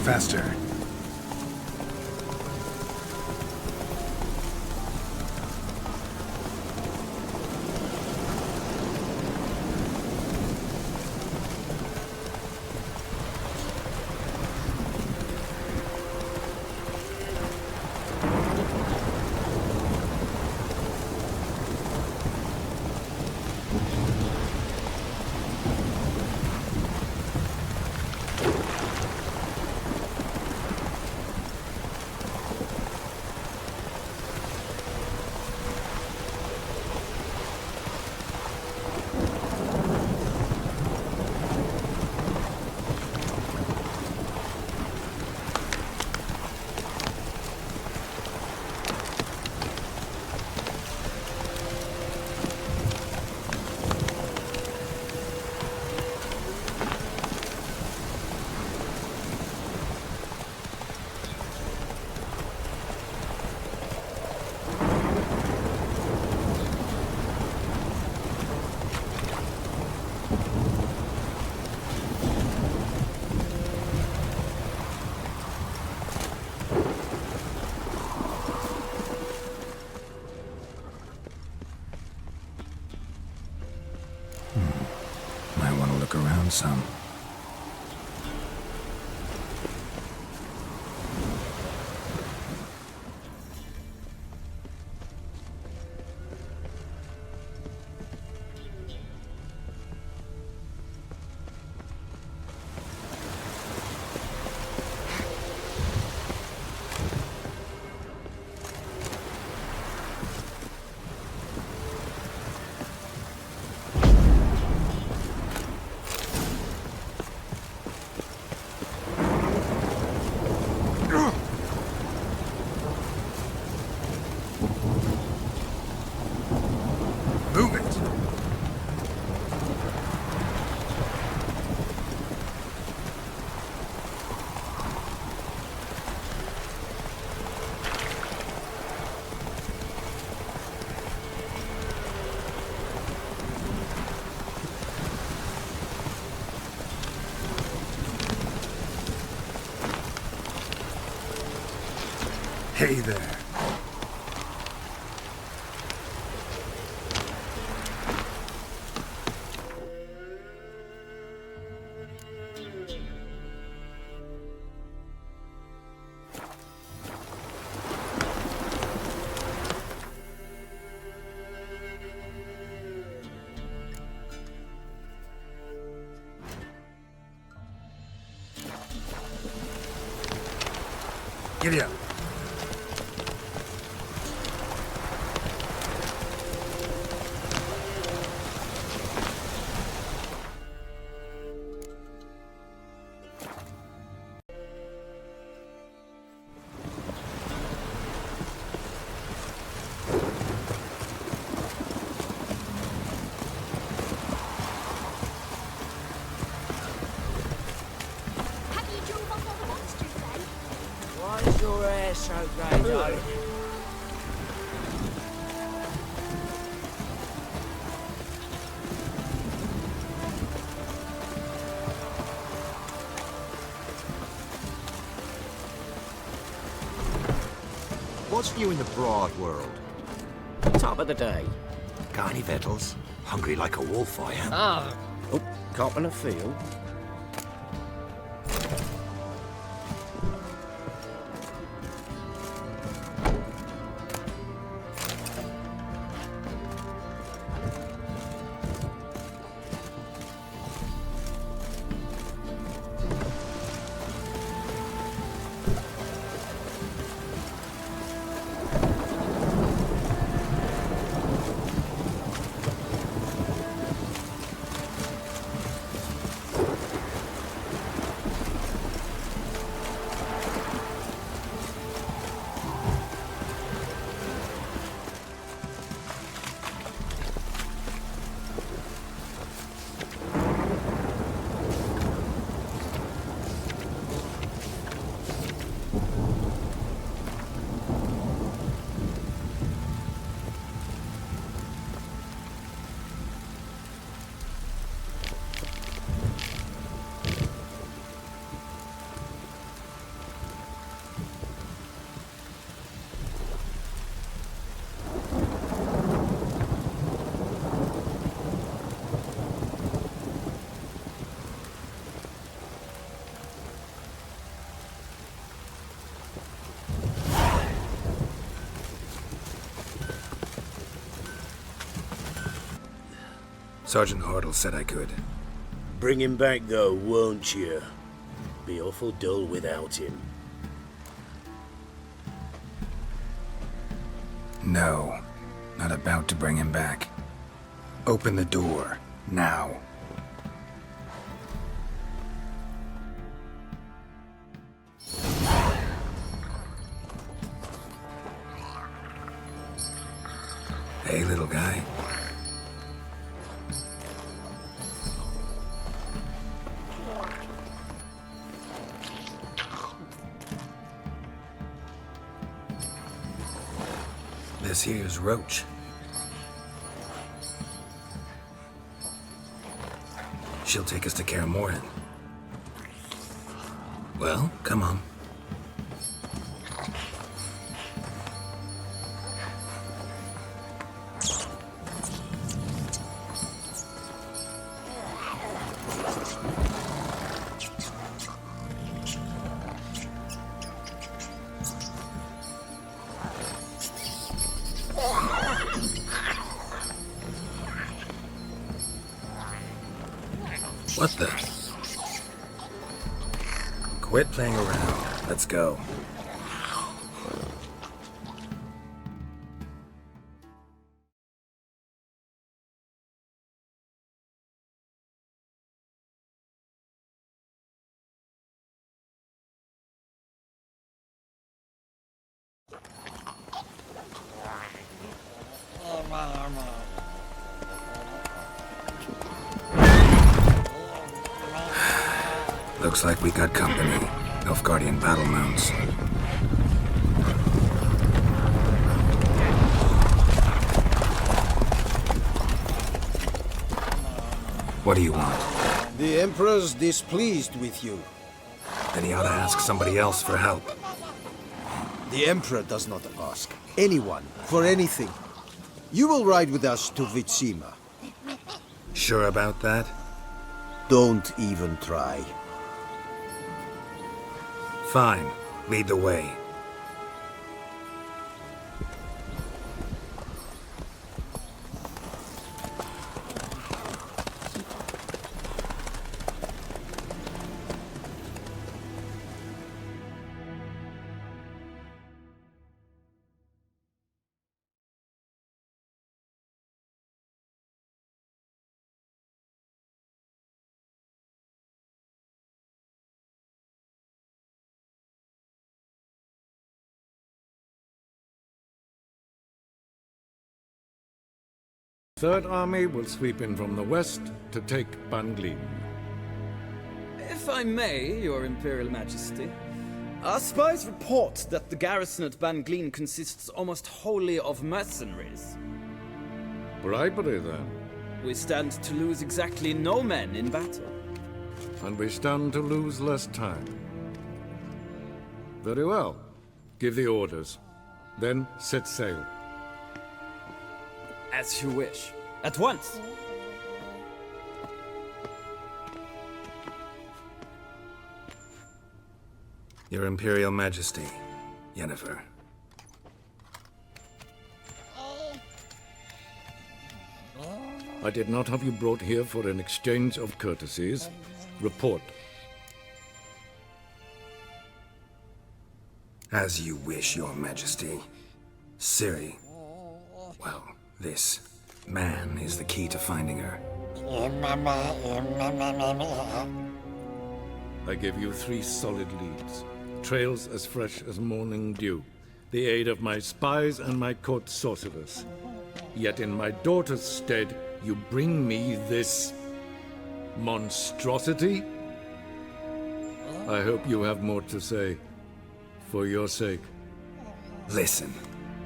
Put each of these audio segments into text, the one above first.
faster. Might want to look around some. Move it! Hey there. Giddy up. Why's your hair so grey, though? What's new in the broad world? Top of the day. Got any victuals? Hungry like a wolf, I am. Ah. Oh, cop in a field. Sergeant Hartle said I could. Bring him back though, won't you? Be awful dull without him. No, not about to bring him back. Open the door, now. Hey, little guy. This here's Roach. She'll take us to Kaer Morhen. Well, come on. What the? Quit playing around. Let's go. Looks like we got company. Nilfgaardian battle mounts. What do you want? The Emperor's displeased with you. Then he ought to ask somebody else for help. The Emperor does not ask anyone for anything. You will ride with us to Vitsima. Sure about that? Don't even try. Fine. Lead the way. Third Army will sweep in from the west to take Banglin. If I may, Your Imperial Majesty, our spies report that the garrison at Banglin consists almost wholly of mercenaries. Bribery, then. We stand to lose exactly no men in battle. And we stand to lose less time. Very well. Give the orders. Then set sail. As you wish. At once. Your Imperial Majesty, Yennefer. I did not have you brought here for an exchange of courtesies. Report. As you wish, Your Majesty. Ciri. Well, this man is the key to finding her. I give you 3 solid leads. Trails as fresh as morning dew. The aid of my spies and my court sorcerers. Yet in my daughter's stead, you bring me this monstrosity? I hope you have more to say. For your sake. Listen,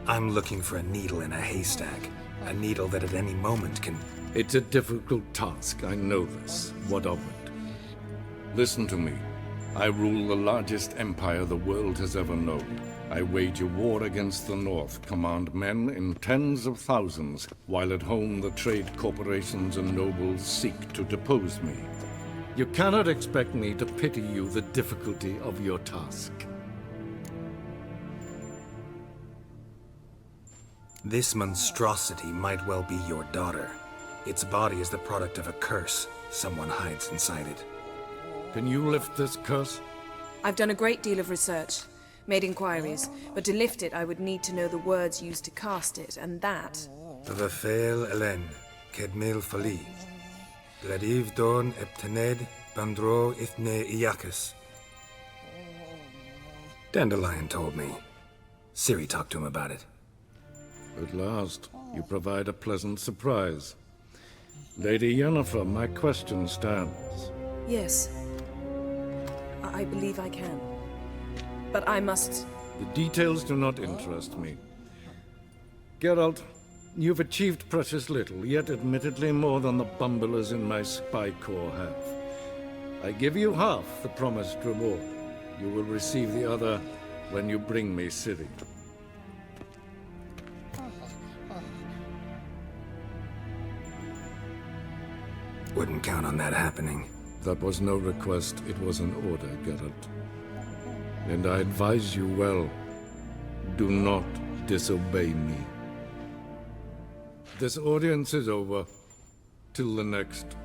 I'm looking for a needle in a haystack. A needle that at any moment can... It's a difficult task, I know this. What of it? Listen to me. I rule the largest empire the world has ever known. I wage a war against the North, command men in tens of thousands, while at home the trade corporations and nobles seek to depose me. You cannot expect me to pity you the difficulty of your task. This monstrosity might well be your daughter. Its body is the product of a curse someone hides inside it. Can you lift this curse? I've done a great deal of research, made inquiries, but to lift it I would need to know the words used to cast it, and that... Vafel Elen, Kedmil Fali, Bladiv Dorn Eptened, Bandro Ithne Iacus. Dandelion told me. Ciri talked to him about it. At last, you provide a pleasant surprise. Lady Yennefer, my question stands. Yes. I believe I can. But I must... The details do not interest me. Geralt, you've achieved precious little, yet admittedly more than the bumblers in my spy corps have. I give you half the promised reward. You will receive the other when you bring me Ciri. Wouldn't count on that happening. That was no request, it was an order, Geralt. And I advise you well, do not disobey me. This audience is over. Till the next.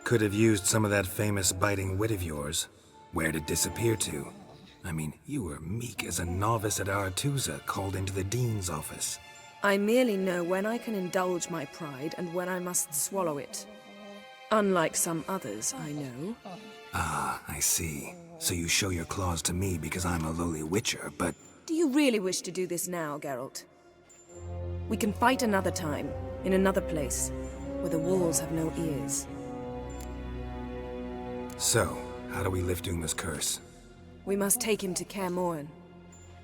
Could have used some of that famous biting wit of yours. Where'd it disappear to? I mean, you were meek as a novice at Aretusa called into the Dean's office. I merely know when I can indulge my pride and when I must swallow it. Unlike some others, I know. Ah, I see. So you show your claws to me because I'm a lowly witcher, but... Do you really wish to do this now, Geralt? We can fight another time, in another place, where the walls have no ears. So, how do we lift Uma's curse? We must take him to Kaer Morhen.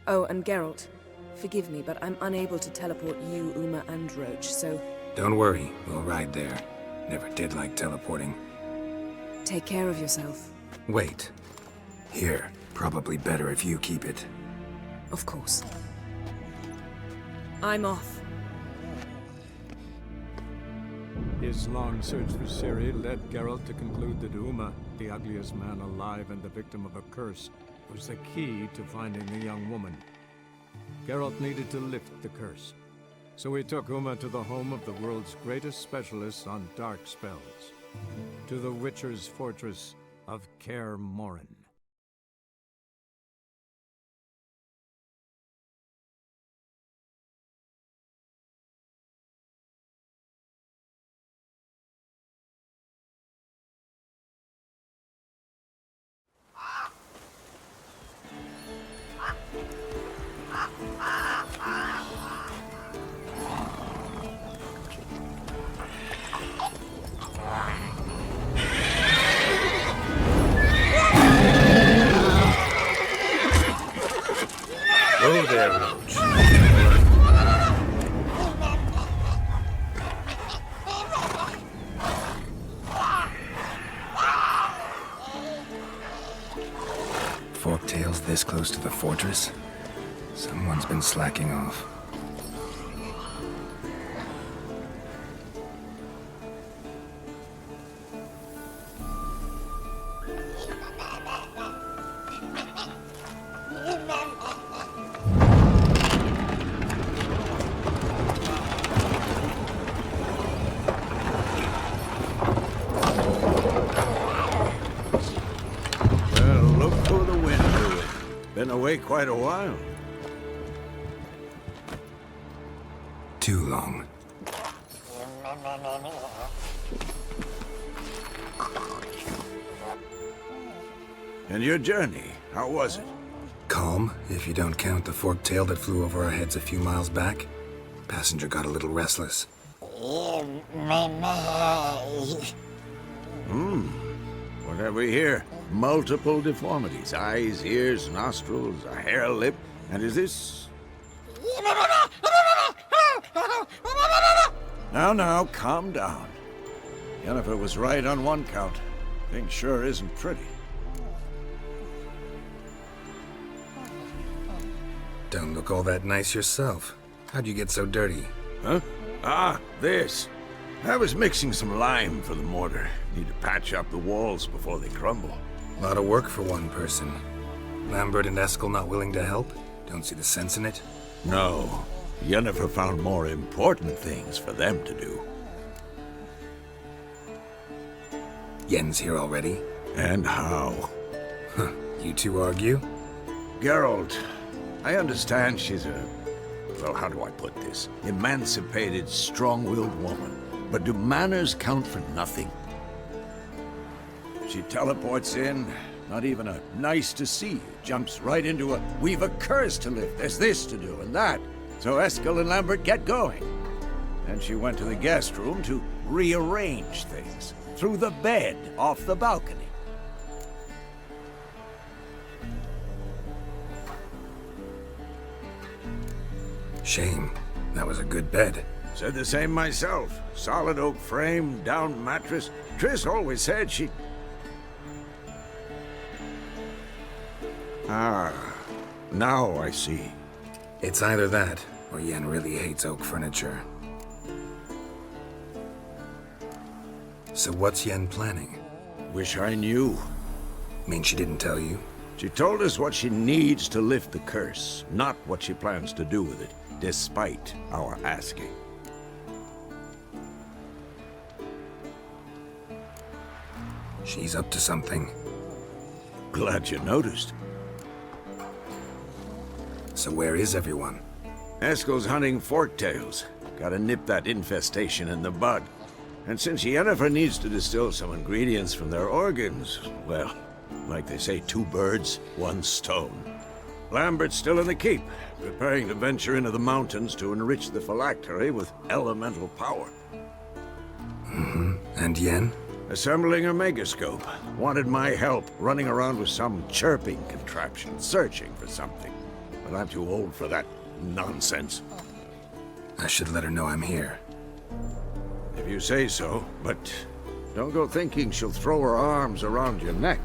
Oh, and Geralt, forgive me, but I'm unable to teleport you, Uma, and Roach, so... Don't worry, we'll ride there. Never did like teleporting. Take care of yourself. Wait. Here, probably better if you keep it. Of course. I'm off. His long search for Ciri led Geralt to conclude that Uma, the ugliest man alive and the victim of a curse, was the key to finding the young woman. Geralt needed to lift the curse, so he took Uma to the home of the world's greatest specialists on dark spells, to the Witcher's fortress of Kaer Morhen. Go there, Roach. Forktails this close to the fortress? Someone's been slacking off. Look for the wind blew it. Been away quite a while. Too long. And your journey, how was it? Calm, if you don't count the forktail that flew over our heads a few miles back. Passenger got a little restless. What have we here? Multiple deformities. Eyes, ears, nostrils, a hair lip. And is this... Now, calm down. Yennefer was right on one count. Thing sure isn't pretty. Don't look all that nice yourself. How'd you get so dirty? Huh? Ah, this. I was mixing some lime for the mortar. Need to patch up the walls before they crumble. A lot of work for one person. Lambert and Eskel not willing to help? Don't see the sense in it? No. Yennefer found more important things for them to do. Yen's here already? And how? Huh. You two argue? Geralt, I understand she's well, how do I put this? Emancipated, strong-willed woman. But do manners count for nothing? She teleports in, not even a nice to see you, jumps right into a we've a curse to lift, there's this to do and that. So Eskel and Lambert get going. Then she went to the guest room to rearrange things. Through the bed, off the balcony. Shame. That was a good bed. Said the same myself. Solid oak frame, down mattress. Triss always said she... Ah, now I see. It's either that, or Yen really hates oak furniture. So what's Yen planning? Wish I knew. Mean she didn't tell you? She told us what she needs to lift the curse, not what she plans to do with it, despite our asking. She's up to something. Glad you noticed. So where is everyone? Eskel's hunting forktails. Gotta nip that infestation in the bud. And since Yennefer needs to distill some ingredients from their organs, well, like they say, 2 birds, 1 stone. Lambert's still in the keep, preparing to venture into the mountains to enrich the phylactery with elemental power. Mm-hmm. And Yen? Assembling a megascope. Wanted my help running around with some chirping contraption, searching for something. But I'm too old for that nonsense. I should let her know I'm here. If you say so, but don't go thinking she'll throw her arms around your neck.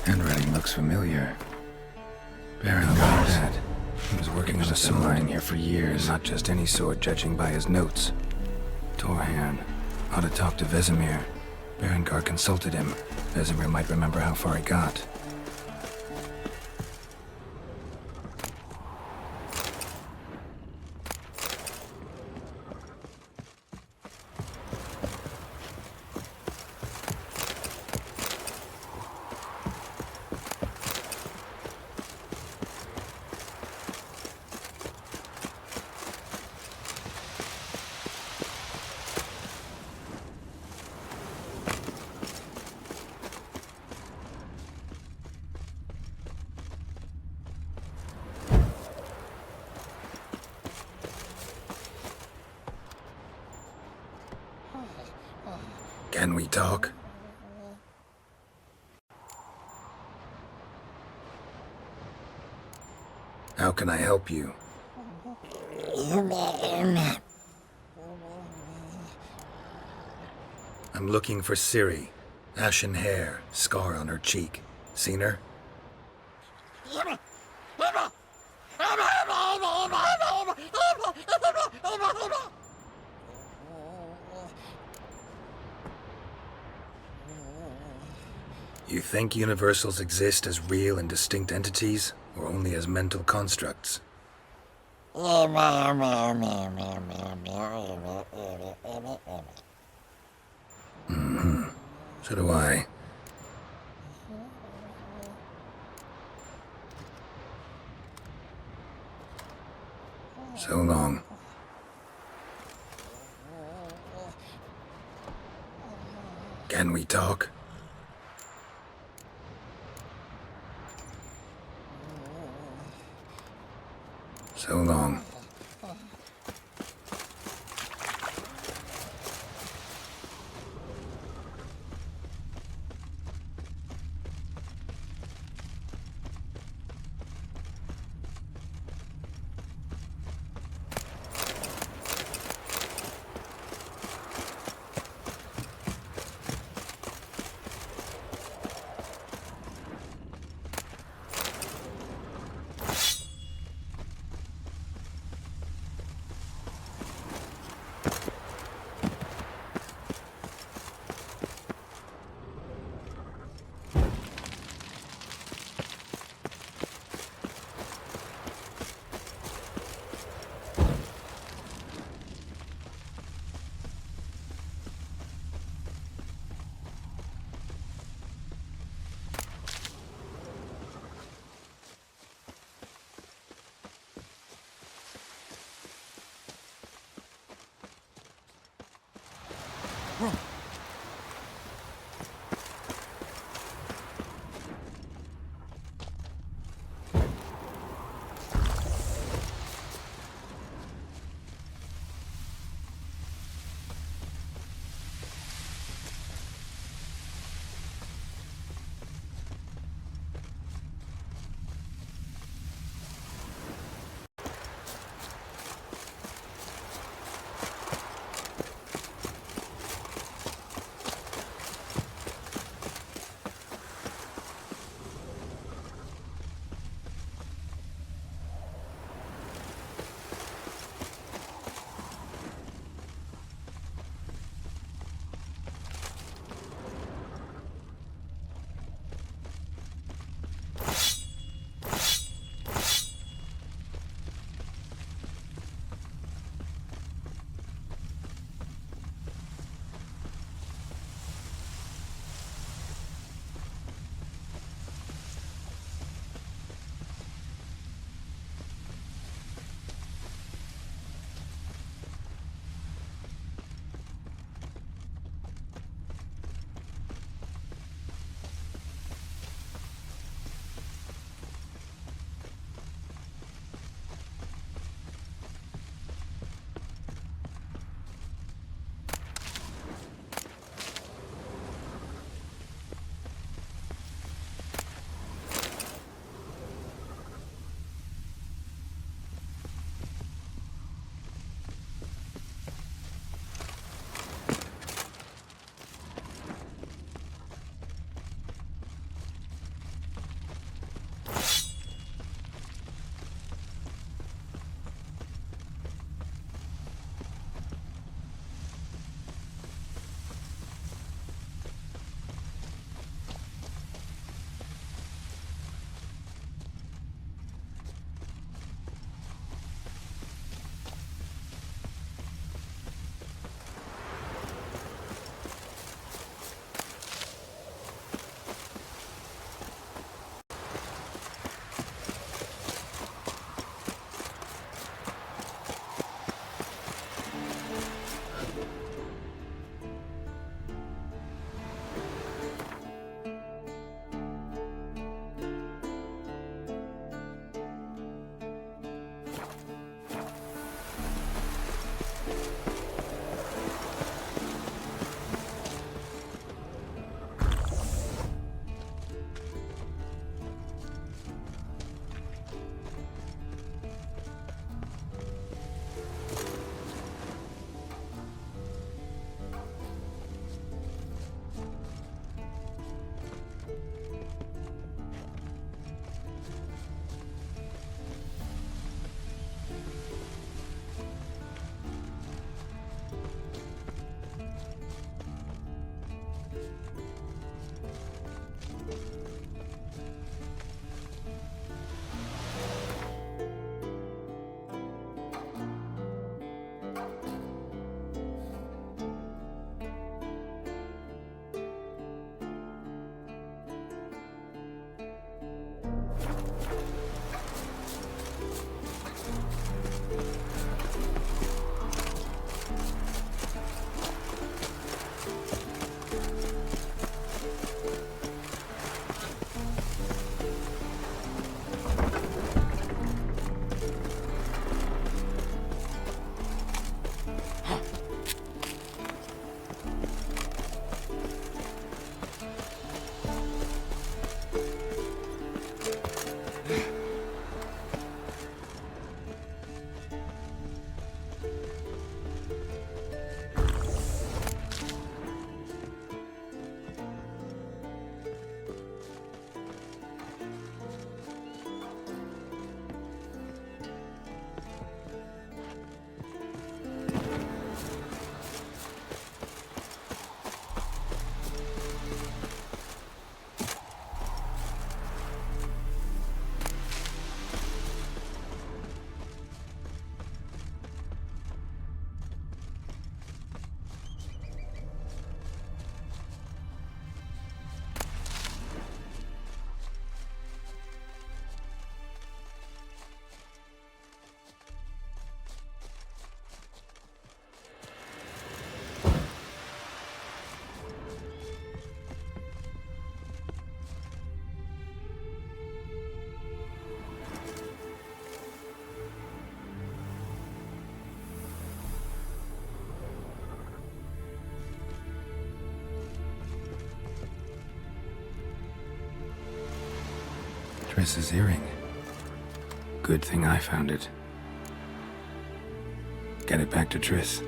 Handwriting looks familiar. Baron Guard. He was working on a sword lying here for years. Not just any sword, judging by his notes. Torhan. Ought to talk to Vesemir. Berengar consulted him. Vesemir might remember how far he got. Can we talk? How can I help you? I'm looking for Ciri. Ashen hair, scar on her cheek. Seen her? You think universals exist as real and distinct entities, or only as mental constructs? So do I. So long. Can we talk? So long. Triss's earring. Good thing I found it. Get it back to Triss.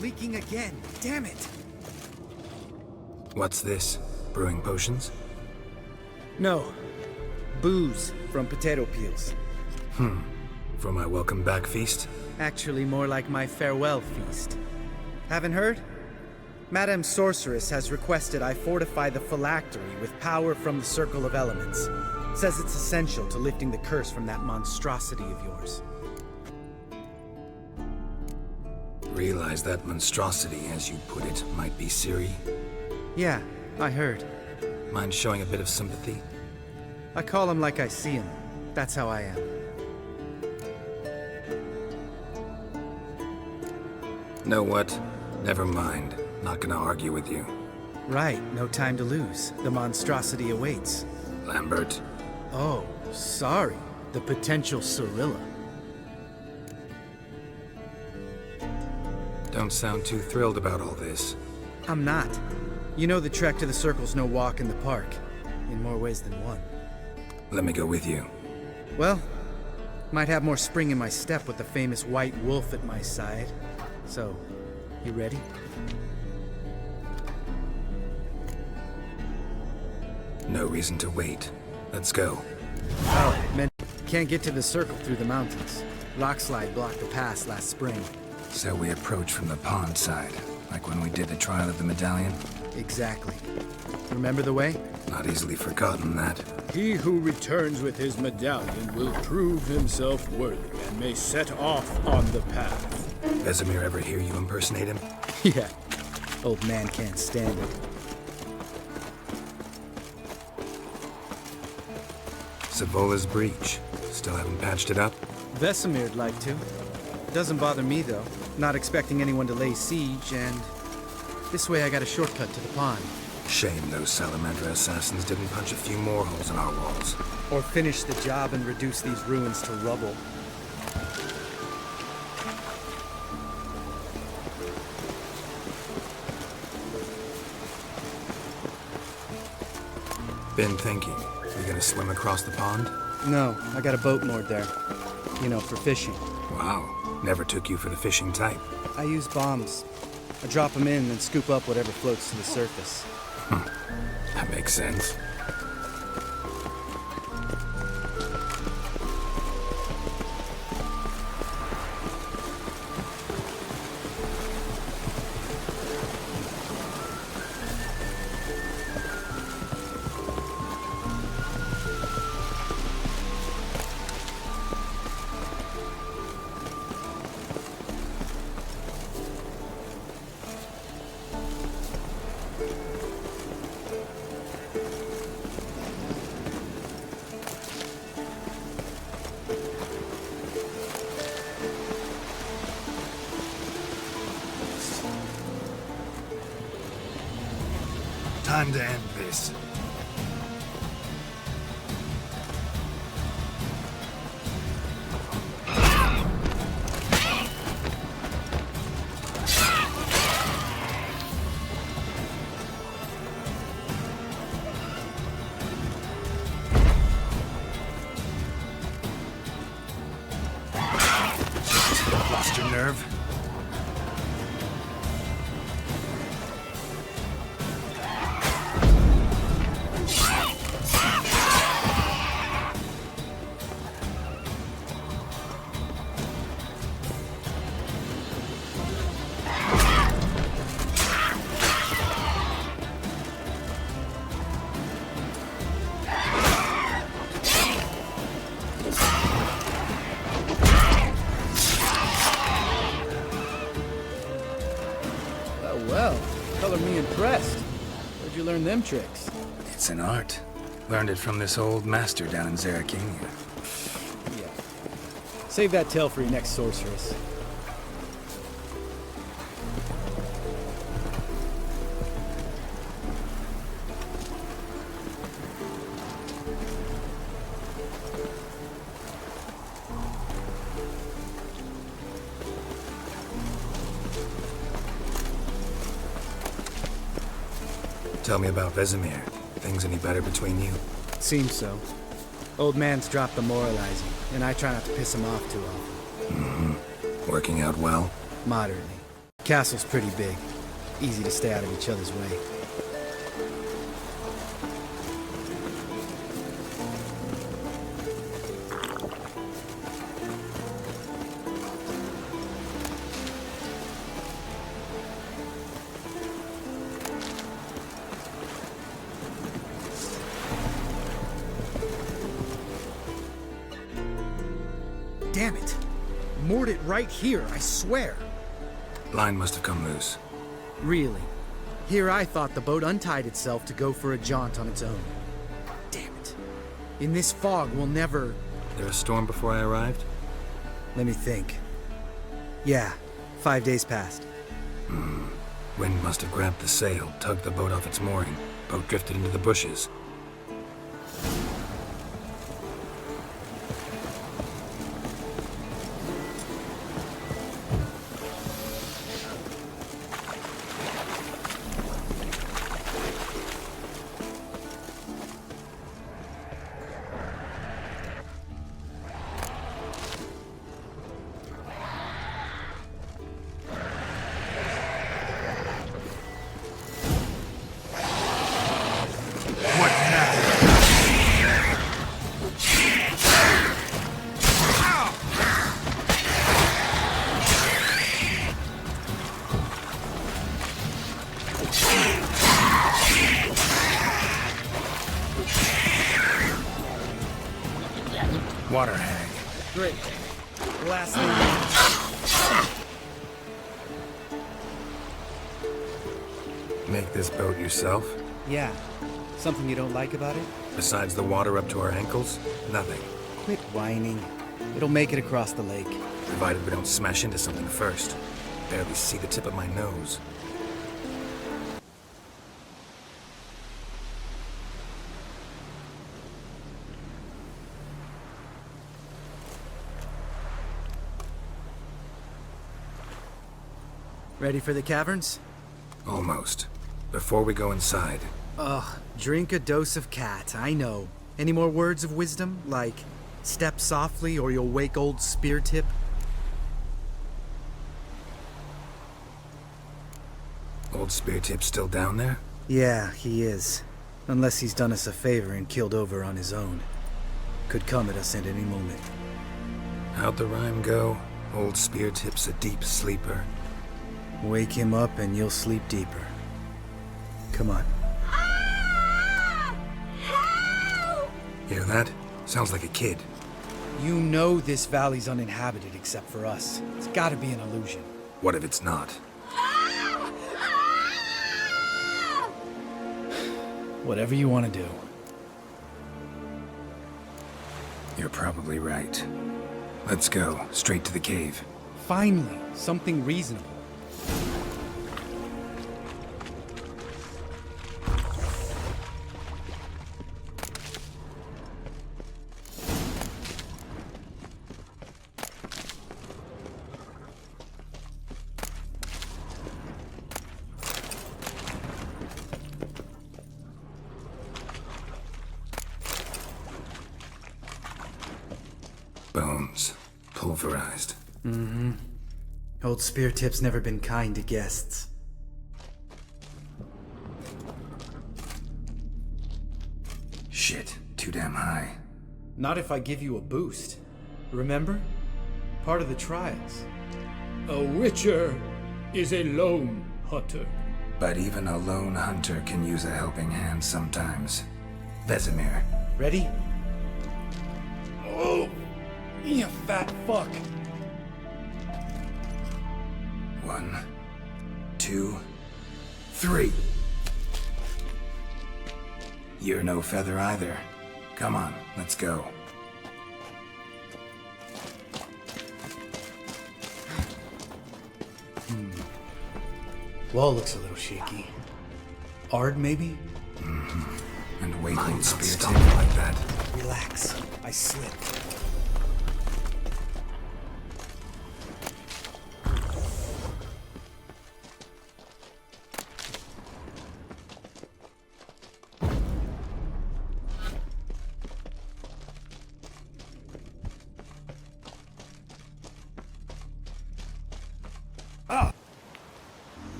Leaking again. Damn it. What's this? Brewing potions? No. Booze from potato peels. For my welcome back feast? Actually, more like my farewell feast. Haven't heard? Madame Sorceress has requested I fortify the phylactery with power from the Circle of Elements. Says it's essential to lifting the curse from that monstrosity of yours. Realize that monstrosity, as you put it, might be Ciri? Yeah, I heard. Mind showing a bit of sympathy? I call him like I see him. That's how I am. Know what? Never mind. Not gonna argue with you. Right, no time to lose. The monstrosity awaits. Lambert. Oh, sorry. The potential Cirilla. Don't sound too thrilled about all this. I'm not. You know the trek to the Circle's no walk in the park. In more ways than one. Let me go with you. Well, might have more spring in my step with the famous white wolf at my side. So, you ready? No reason to wait. Let's go. Oh, man, can't get to the Circle through the mountains. Rockslide blocked the pass last spring. So we approach from the pond side, like when we did the trial of the medallion? Exactly. Remember the way? Not easily forgotten, that. He who returns with his medallion will prove himself worthy and may set off on the path. Vesemir ever hear you impersonate him? Yeah. Old man can't stand it. Savola's breach. Still haven't patched it up? Vesemir'd like to. Doesn't bother me, though. Not expecting anyone to lay siege, and this way I got a shortcut to the pond. Shame those Salamander assassins didn't punch a few more holes in our walls. Or finish the job and reduce these ruins to rubble. Been thinking. We gonna swim across the pond? No, I got a boat moored there. You know, for fishing. Wow. Never took you for the fishing type. I use bombs. I drop them in and scoop up whatever floats to the surface. That makes sense. Time to end this. Lost your nerve? Well, color me impressed. Where'd you learned them tricks? It's an art. Learned it from this old master down in Zarakania. Yeah. Save that tale for your next sorceress. Tell me about Vesemir. Things any better between you? Seems so. Old man's dropped the moralizing, and I try not to piss him off too often. Mm-hmm. Working out well? Moderately. Castle's pretty big. Easy to stay out of each other's way. Damn it! Moored it right here, I swear! Line must have come loose. Really? Here I thought the boat untied itself to go for a jaunt on its own. Damn it. In this fog, we'll never... There a storm before I arrived? Let me think. Yeah, 5 days passed. Wind must have grabbed the sail, tugged the boat off its mooring. Boat drifted into the bushes. Water hag. Great. Last thing. Make this boat yourself? Yeah. Something you don't like about it? Besides the water up to our ankles? Nothing. Quit whining. It'll make it across the lake. Provided we don't smash into something first. Barely see the tip of my nose. Ready for the caverns? Almost. Before we go inside. Ugh, drink a dose of cat, I know. Any more words of wisdom? Like, step softly or you'll wake old spear tip? Old spear tip still down there? Yeah, he is. Unless he's done us a favor and killed over on his own. Could come at us at any moment. How'd the rhyme go? Old spear tip's a deep sleeper. Wake him up and you'll sleep deeper. Come on. Hear that? Sounds like a kid. You know this valley's uninhabited except for us. It's gotta be an illusion. What if it's not? Whatever you want to do. You're probably right. Let's go, straight to the cave. Finally, something reasonable. Bones. Pulverized. Mm-hmm. Old Spear Tip's never been kind to guests. Shit, too damn high. Not if I give you a boost. Remember? Part of the trials. A witcher is a lone hunter. But even a lone hunter can use a helping hand sometimes. Vesemir. Ready? Oh! You fat fuck! 1, 2, 3. You're no feather either. Come on, let's go. Wall looks a little shaky. Ard, maybe? And weight won't stop like that. Relax. I slipped.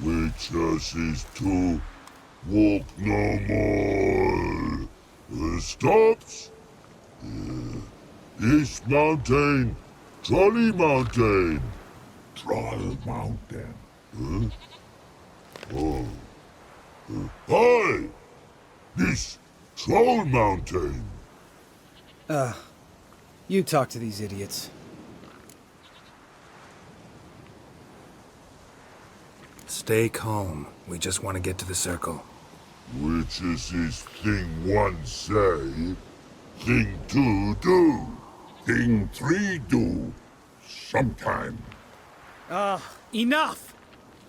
Witches is to walk no more. Stops. East Mountain, Trolley Mountain. Troll Mountain. Oh. Hi! This Troll Mountain. You talk to these idiots. Stay calm. We just want to get to the circle. Which is this thing one say, thing two do, thing three do, sometime. Enough!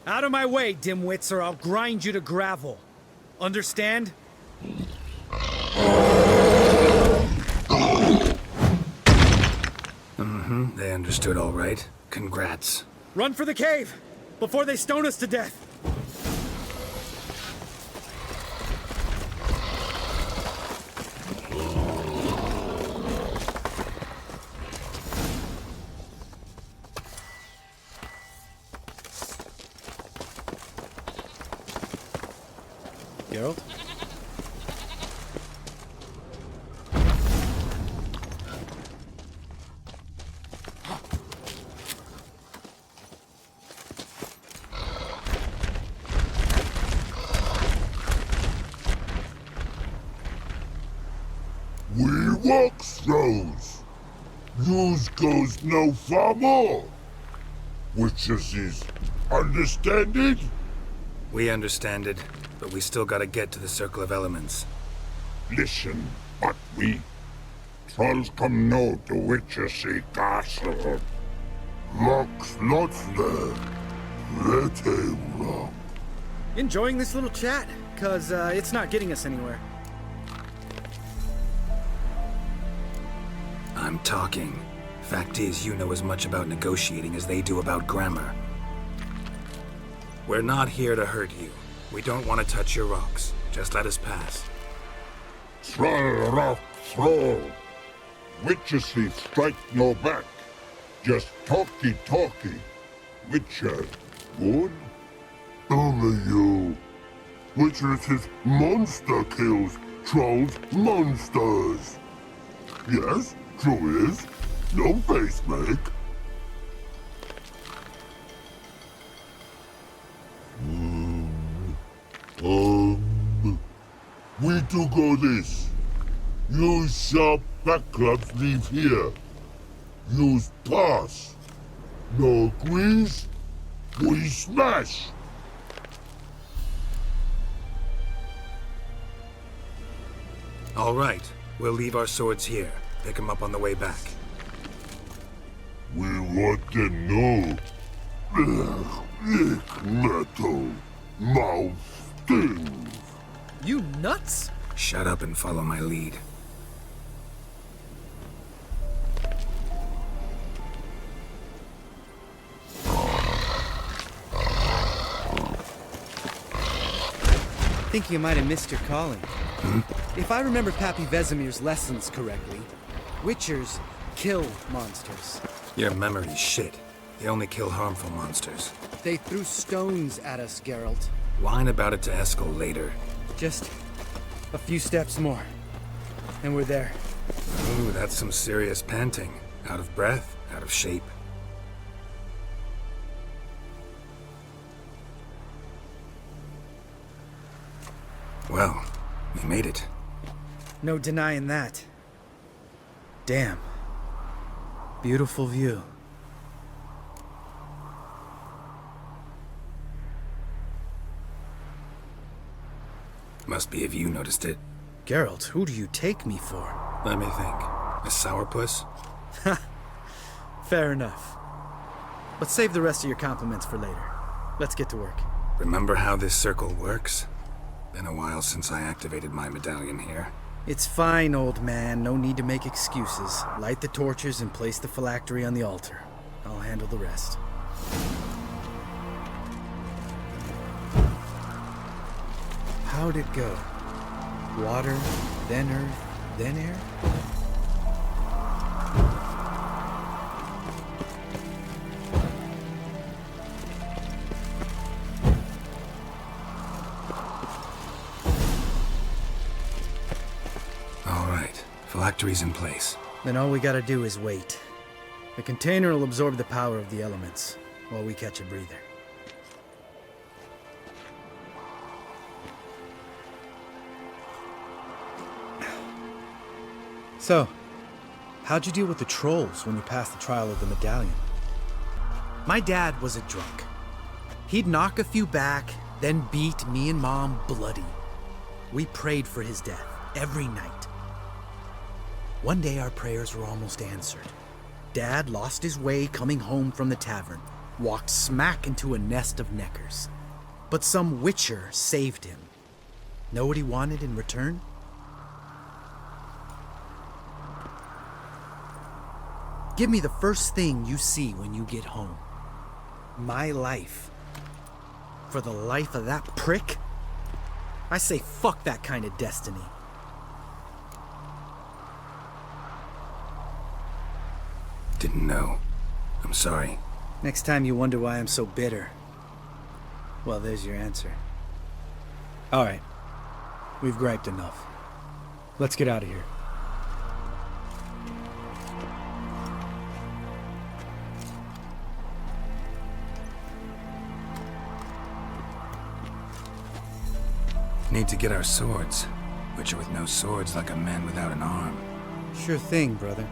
Out of my way, dimwits, or I'll grind you to gravel. Understand? They understood all right. Congrats. Run for the cave! Before they stone us to death! Geralt? We walk throws. Yous goes no far more. Which is understand it? We understand it, but we still gotta get to the Circle of Elements. Listen, but we trolls come no to Witchersea Castle. Locks lots there. Pretty wrong. Enjoying this little chat? Cause, it's not getting us anywhere. I'm talking. Fact is, you know as much about negotiating as they do about grammar. We're not here to hurt you. We don't want to touch your rocks. Just let us pass. Troll rock throw. Witchersea strike no back. Just talky. Witcher, good? Only you. Witchersea monster kills trolls monsters. Yes, true is. No face make. We do go this. Use sharp back clubs leave here. Use pass. No agrees, we smash. All right. We'll leave our swords here. Pick them up on the way back. We want them know. Lick metal. Mouth stings. You nuts? Shut up and follow my lead. I think you might have missed your calling. If I remember Pappy Vesemir's lessons correctly, Witchers kill monsters. Your memory's shit. They only kill harmful monsters. They threw stones at us, Geralt. Whine about it to Eskel later. Just a few steps more, and we're there. Ooh, that's some serious panting. Out of breath, out of shape. Well, we made it. No denying that. Damn. Beautiful view. Must be if you noticed it. Geralt, who do you take me for? Let me think. A sourpuss? Fair enough. But save the rest of your compliments for later. Let's get to work. Remember how this circle works? Been a while since I activated my medallion here. It's fine, old man. No need to make excuses. Light the torches and place the phylactery on the altar. I'll handle the rest. How'd it go? Water, then earth, then air? All right, phylactery's in place. Then all we gotta do is wait. The container will absorb the power of the elements, while we catch a breather. So, how'd you deal with the trolls when you passed the trial of the medallion? My dad was a drunk. He'd knock a few back, then beat me and Mom bloody. We prayed for his death every night. One day our prayers were almost answered. Dad lost his way coming home from the tavern, walked smack into a nest of neckers. But some witcher saved him. Know what he wanted in return? Give me the first thing you see when you get home. My life. For the life of that prick? I say fuck that kind of destiny. Didn't know. I'm sorry. Next time you wonder why I'm so bitter, well, there's your answer. All right. We've griped enough. Let's get out of here. Need to get our swords. Witcher with no swords like a man without an arm. Sure thing, brother.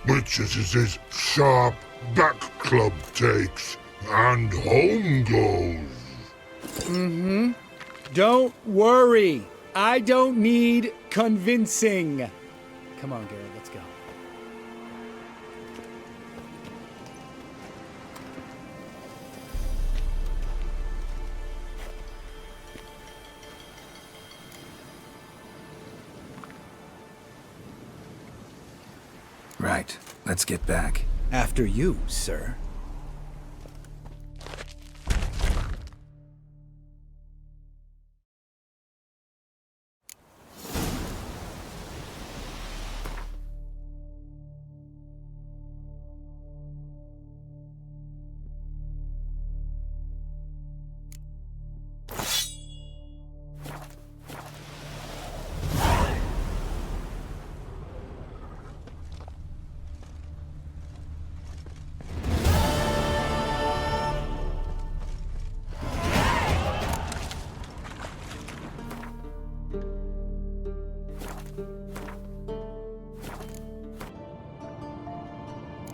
Witches his sharp back club takes, and home goes. Mm-hmm. Don't worry. I don't need convincing. Come on, Geralt, let's go. Right. Let's get back. After you, sir.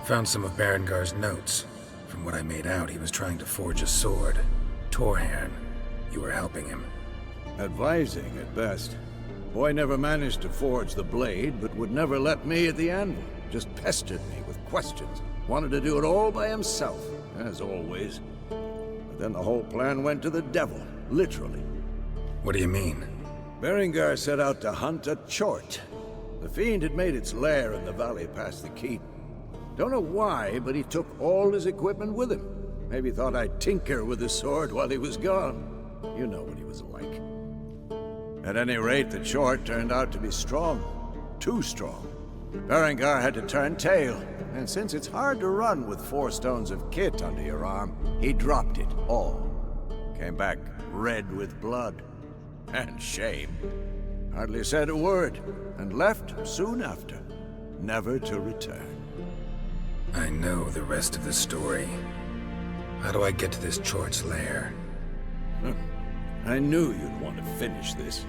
Found some of Berengar's notes. From what I made out, he was trying to forge a sword. Torhan, you were helping him. Advising, at best. Boy never managed to forge the blade, but would never let me at the anvil. Just pestered me with questions. Wanted to do it all by himself, as always. But then the whole plan went to the devil, literally. What do you mean? Berengar set out to hunt a chort. The fiend had made its lair in the valley past the keep. Don't know why, but he took all his equipment with him. Maybe thought I'd tinker with his sword while he was gone. You know what he was like. At any rate, the chort turned out to be strong. Too strong. Berengar had to turn tail, and since it's hard to run with 4 stones of kit under your arm, he dropped it all. Came back red with blood. And shame. Hardly said a word, and left soon after, never to return. I know the rest of the story. How do I get to this Chort's lair? I knew you'd want to finish this.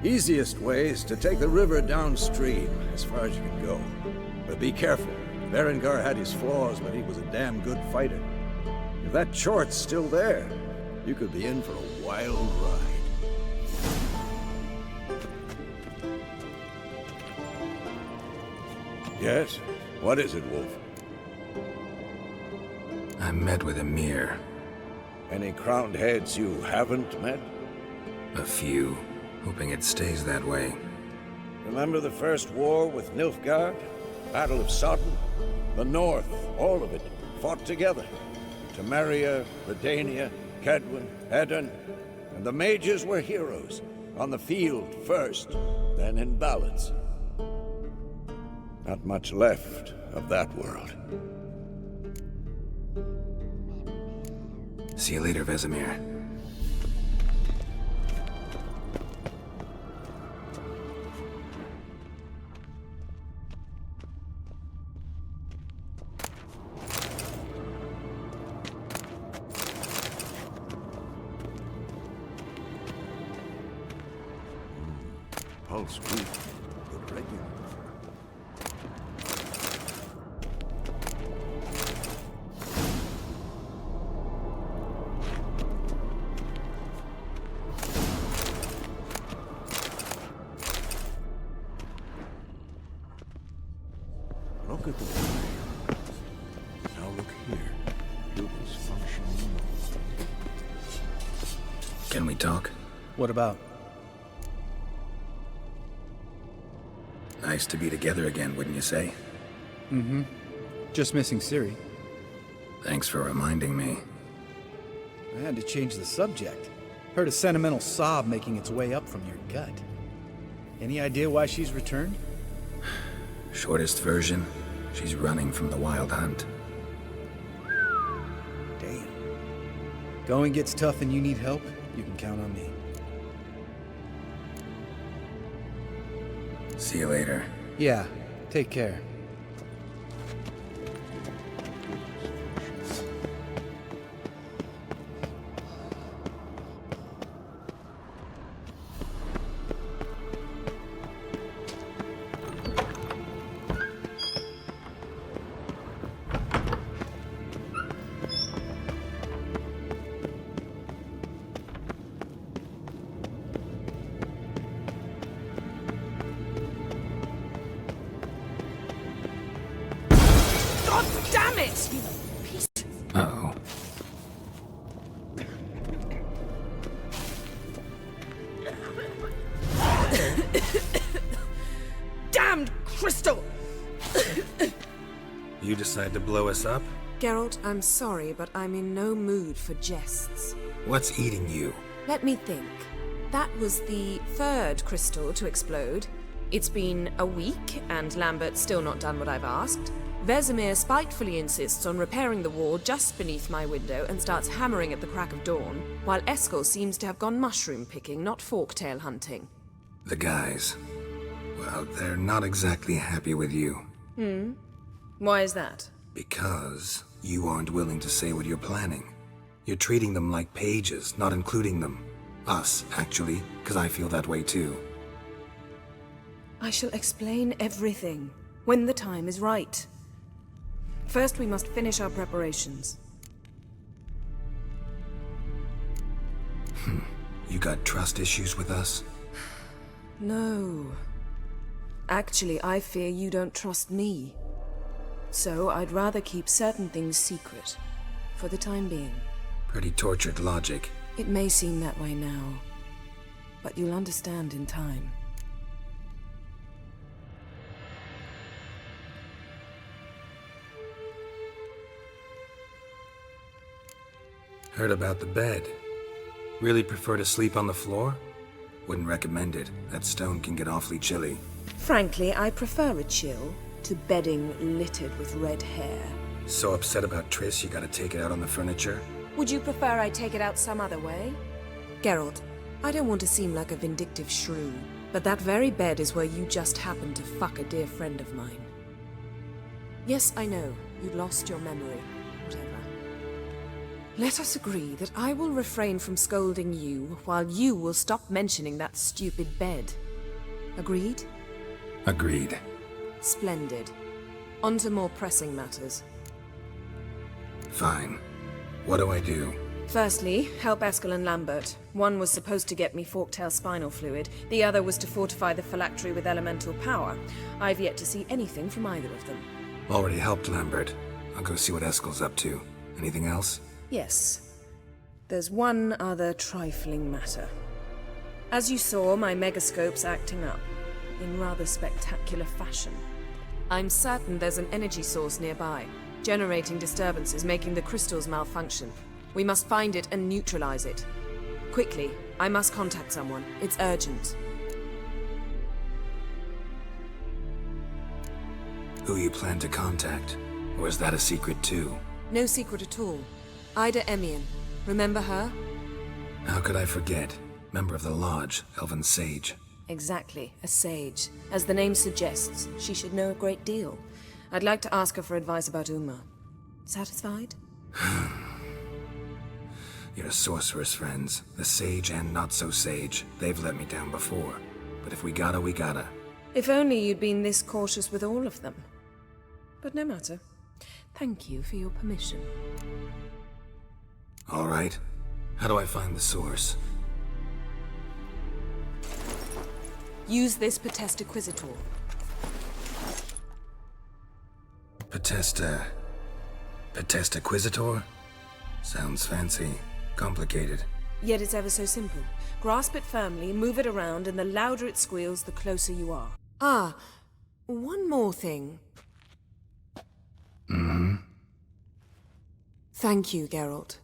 Easiest way is to take the river downstream, as far as you can go. But be careful. Berengar had his flaws, but he was a damn good fighter. If that chort's still there, you could be in for a wild ride. Yes? What is it, Wolf? I met with Emir. Any crowned heads you haven't met? A few, hoping it stays that way. Remember the first war with Nilfgaard? Battle of Sodden? The North, all of it, fought together. Temeria, Redania, Kedwen, Edirn, and the mages were heroes. On the field first, then in ballads. Not much left of that world. See you later, Vesemir. Pulse weak, but regular. Look at the diagram. Now look here. Pupils functioning. Can we talk? What about? Nice to be together again, wouldn't you say? Mm-hmm. Just missing Ciri. Thanks for reminding me. I had to change the subject. Heard a sentimental sob making its way up from your gut. Any idea why she's returned? Shortest version, she's running from the Wild Hunt. Damn. Going gets tough and you need help, you can count on me. See you later. Yeah, take care. Damn it! You piece. Uh-oh. Damned crystal! You decide to blow us up? Geralt, I'm sorry, but I'm in no mood for jests. What's eating you? Let me think. That was the third crystal to explode. It's been a week, and Lambert's still not done what I've asked. Vesemir spitefully insists on repairing the wall just beneath my window and starts hammering at the crack of dawn, while Eskel seems to have gone mushroom picking, not forktail hunting. The guys. Well, they're not exactly happy with you. Why is that? Because you aren't willing to say what you're planning. You're treating them like pages, not including them. Us, actually, because I feel that way too. I shall explain everything, when the time is right. First, we must finish our preparations. You got trust issues with us? No. Actually, I fear you don't trust me. So I'd rather keep certain things secret, for the time being. Pretty tortured logic. It may seem that way now, but you'll understand in time. Heard about the bed. Really prefer to sleep on the floor? Wouldn't recommend it. That stone can get awfully chilly. Frankly, I prefer a chill to bedding littered with red hair. So upset about Triss you gotta take it out on the furniture? Would you prefer I take it out some other way? Geralt, I don't want to seem like a vindictive shrew, but that very bed is where you just happened to fuck a dear friend of mine. Yes, I know, you lost your memory. Whatever. Let us agree that I will refrain from scolding you, while you will stop mentioning that stupid bed. Agreed? Agreed. Splendid. On to more pressing matters. Fine. What do I do? Firstly, help Eskel and Lambert. One was supposed to get me forktail spinal fluid, the other was to fortify the phylactery with elemental power. I've yet to see anything from either of them. Already helped Lambert. I'll go see what Eskel's up to. Anything else? Yes. There's one other trifling matter. As you saw, my megascope's acting up, in rather spectacular fashion. I'm certain there's an energy source nearby, generating disturbances, making the crystals malfunction. We must find it and neutralize it. Quickly, I must contact someone. It's urgent. Who you plan to contact? Or is that a secret too? No secret at all. Ida Emian. Remember her? How could I forget? Member of the Lodge, Elven Sage. Exactly, a sage. As the name suggests, she should know a great deal. I'd like to ask her for advice about Uma. Satisfied? Your sorceress friends, the sage and not-so-sage, they've let me down before. But if we gotta, we gotta. If only you'd been this cautious with all of them. But no matter. Thank you for your permission. All right. How do I find the source? Use this Potestaquizator. Potestaquizator? Sounds fancy. Complicated. Yet it's ever so simple. Grasp it firmly, move it around, and the louder it squeals, the closer you are. Ah, one more thing. Mm-hmm. Thank you, Geralt.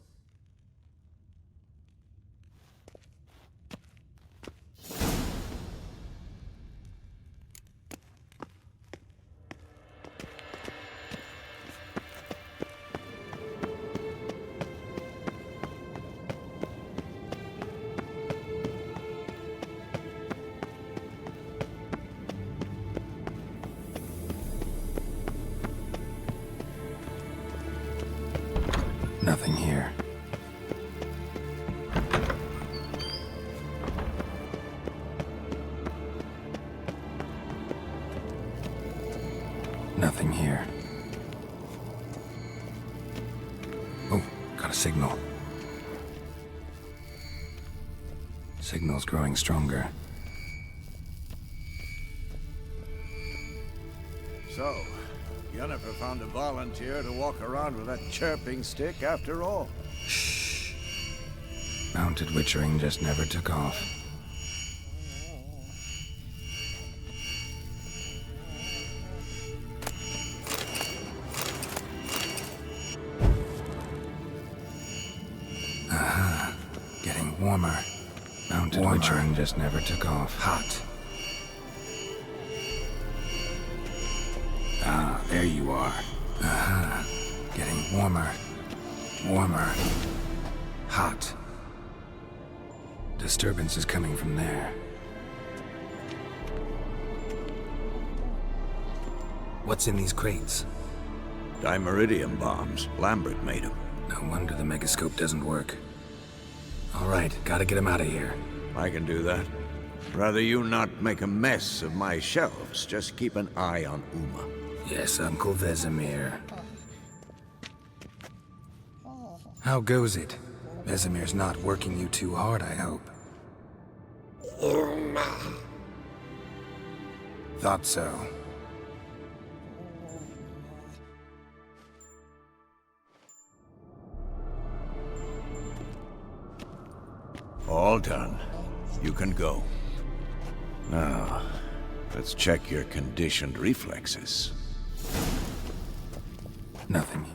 Nothing here. Nothing here. Oh, got a signal. Signal's growing stronger. So, Yennefer found a volunteer to walk around with that chirping stick after all. Shh. Mounted witchering just never took off. Aha. Getting warmer. Mounted witchering just never took off. Hot. Ah, there you are. Aha. Getting warmer. Warmer. Hot. Disturbance is coming from there. What's in these crates? Dimeridium bombs. Lambert made them. No wonder the megascope doesn't work. All right, gotta get him out of here. I can do that. Rather you not make a mess of my shelves. Just keep an eye on Uma. Yes, Uncle Vesemir. How goes it? Vesemir's not working you too hard, I hope. Thought so. All done. You can go. Now, let's check your conditioned reflexes. Nothing.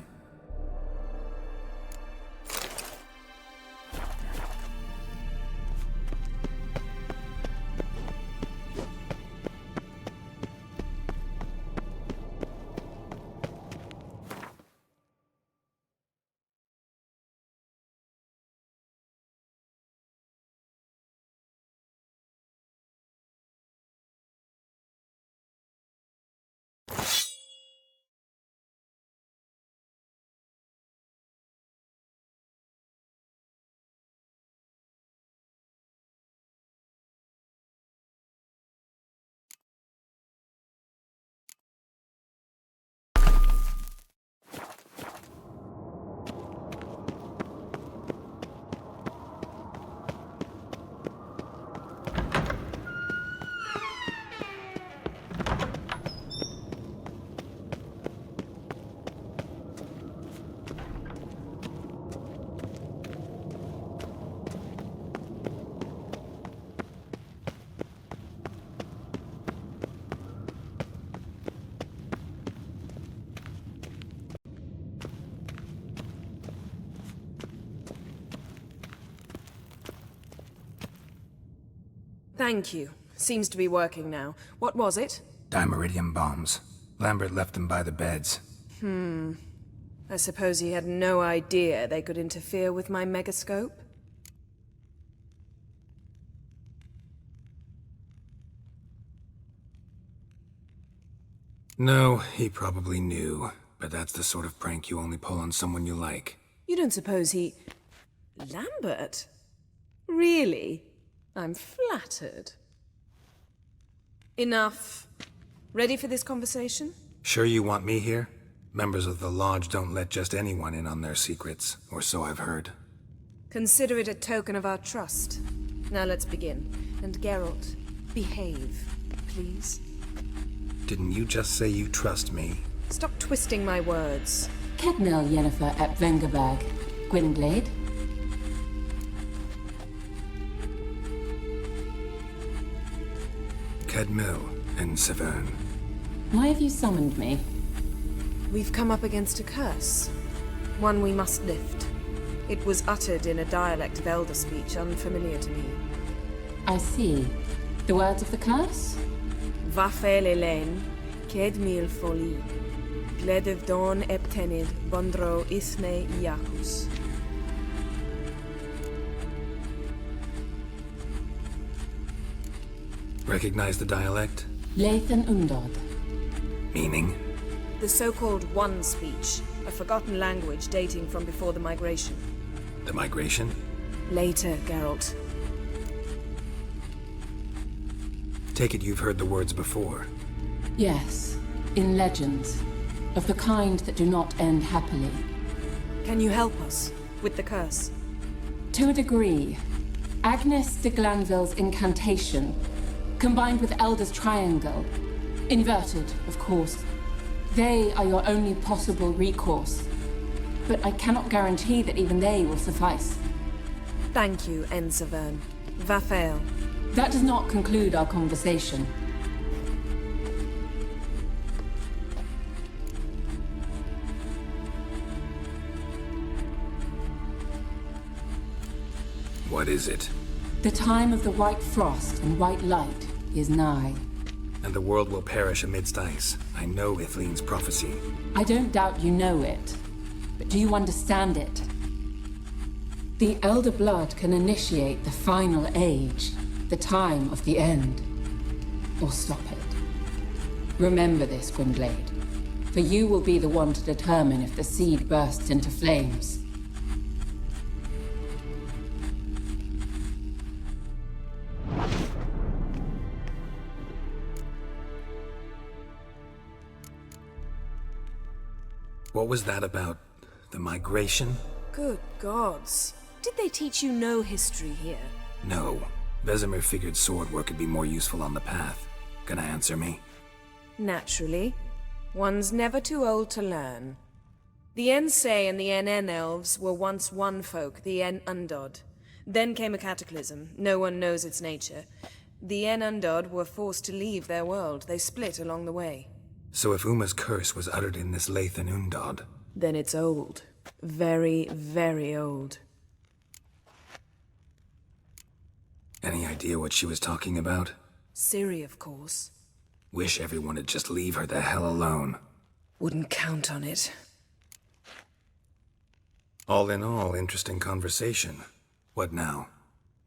Thank you. Seems to be working now. What was it? Dimeridium bombs. Lambert left them by the beds. I suppose he had no idea they could interfere with my megascope? No, he probably knew. But that's the sort of prank you only pull on someone you like. You don't suppose he... Lambert? Really? I'm flattered. Enough. Ready for this conversation? Sure you want me here? Members of the Lodge don't let just anyone in on their secrets, or so I've heard. Consider it a token of our trust. Now let's begin. And Geralt, behave, please. Didn't you just say you trust me? Stop twisting my words. Kedmil Yennefer at Vengerberg. Gwynblade. Kedmil and Severn. Why have you summoned me? We've come up against a curse. One we must lift. It was uttered in a dialect of Elder speech unfamiliar to me. I see. The words of the curse? Vafel Elaine, Kedmil Foli, Gledev Dawn Eptenid, Bondro Isne Iakus. Recognize the dialect? Lathan Undod. Meaning? The so-called One speech, a forgotten language dating from before the migration. The migration? Later, Geralt. Take it you've heard the words before. Yes, in legends. Of the kind that do not end happily. Can you help us with the curse? To a degree. Agnes de Glanville's incantation, combined with Elder's triangle, inverted, of course. They are your only possible recourse. But I cannot guarantee that even they will suffice. Thank you, Severn. Vafel. That does not conclude our conversation. What is it? The time of the white frost and white light is nigh. And the world will perish amidst ice. I know Ithleen's prophecy. I don't doubt you know it. But do you understand it? The Elder Blood can initiate the final age, the time of the end. Or stop it. Remember this, Gwynblade. For you will be the one to determine if the seed bursts into flames. What was that about? The migration? Good gods. Did they teach you no history here? No. Vesemir figured sword work could be more useful on the path. Gonna answer me? Naturally. One's never too old to learn. The Ensei and the NN elves were once one folk, the En Undod. Then came a cataclysm. No one knows its nature. The En Undod were forced to leave their world. They split along the way. So if Uma's curse was uttered in this Lathan Undod... Then it's old. Very, very old. Any idea what she was talking about? Ciri, of course. Wish everyone would just leave her the hell alone. Wouldn't count on it. All in all, interesting conversation. What now?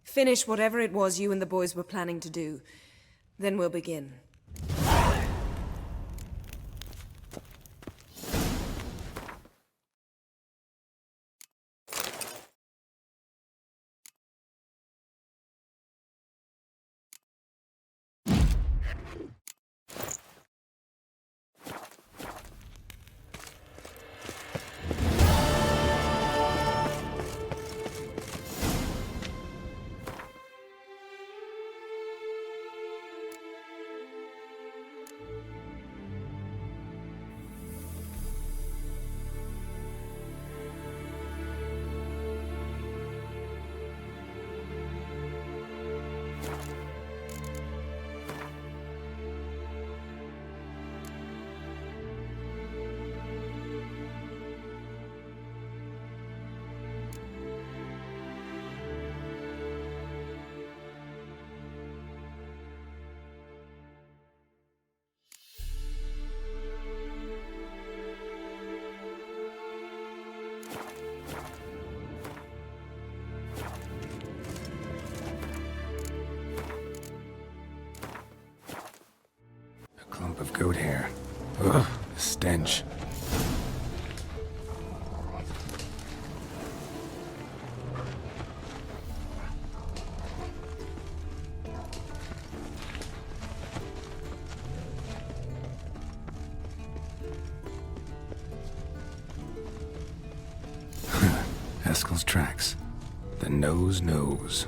Finish whatever it was you and the boys were planning to do. Then we'll begin. of goat hair. Ugh, the stench. Eskel's tracks. The nose knows.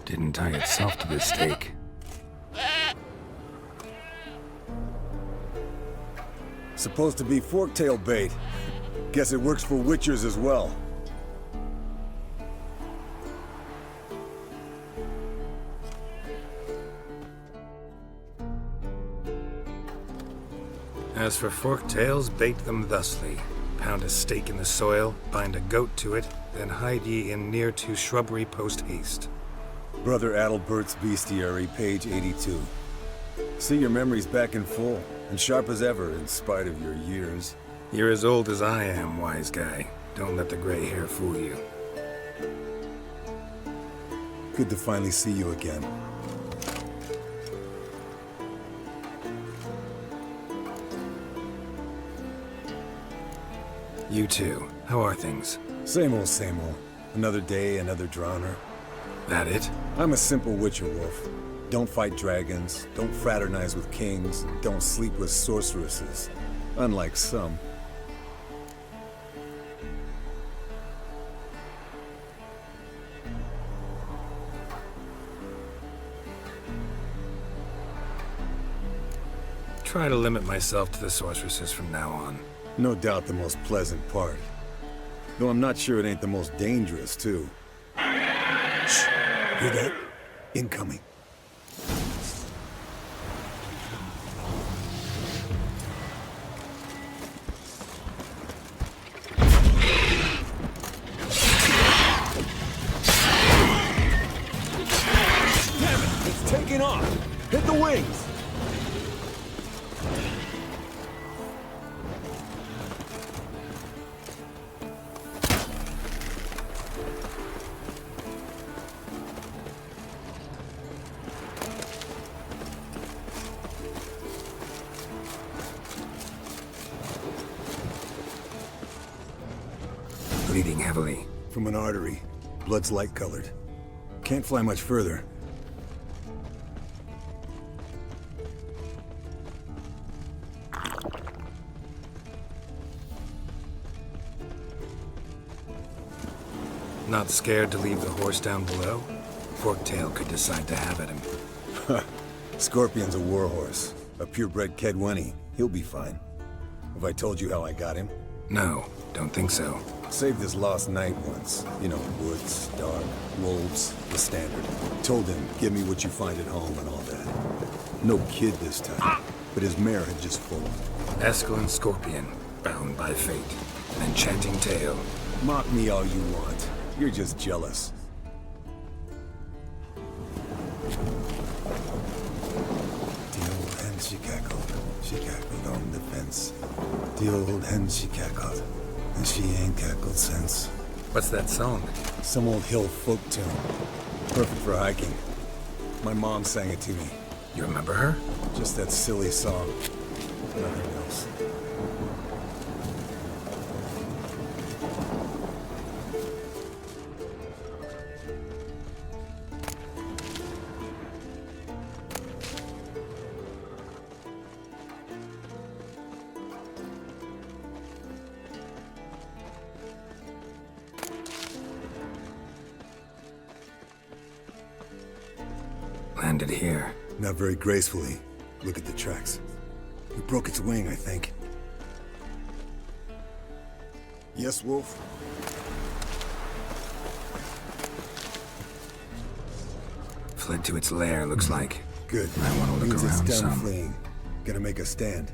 Didn't tie itself to this stake. Supposed to be forktail bait. Guess it works for witchers as well. As for forktails, bait them thusly. Pound a stake in the soil, bind a goat to it, then hide ye in near to shrubbery post haste. Brother Adalbert's Bestiary, page 82. See your memories back in full, and sharp as ever in spite of your years. You're as old as I am, wise guy. Don't let the gray hair fool you. Good to finally see you again. You too. How are things? Same old, same old. Another day, another drowner. That it? I'm a simple witcher wolf. Don't fight dragons, don't fraternize with kings, don't sleep with sorceresses. Unlike some. Try to limit myself to the sorceresses from now on. No doubt the most pleasant part. Though I'm not sure it ain't the most dangerous, too. Shh! Hear that? Incoming. Damn it! It's taking off! Hit the wings! Bleeding heavily. From an artery. Blood's light-colored. Can't fly much further. Not scared to leave the horse down below? Forktail could decide to have at him. Scorpion's a warhorse. A purebred Kedwenny. He'll be fine. Have I told you how I got him? No, don't think so. Saved his lost knight once. You know, woods, dark, wolves, the standard. Told him, give me what you find at home and all that. No kid this time, but his mare had just fallen. Eskel and Scorpion, bound by fate. An enchanting tale. Mock me all you want. You're just jealous. The old hen she cackled. She cackled on the fence. The old hen she cackled. And she ain't cackled since. What's that song? Some old hill folk tune. Perfect for hiking. My mom sang it to me. You remember her? Just that silly song. Nothing else. Landed here. Not very gracefully. Look at the tracks. We broke its wing, I think. Yes, Wolf? Fled to its lair, looks like. Good. I want to look Means it's around done some. fleeing. Gonna make a stand.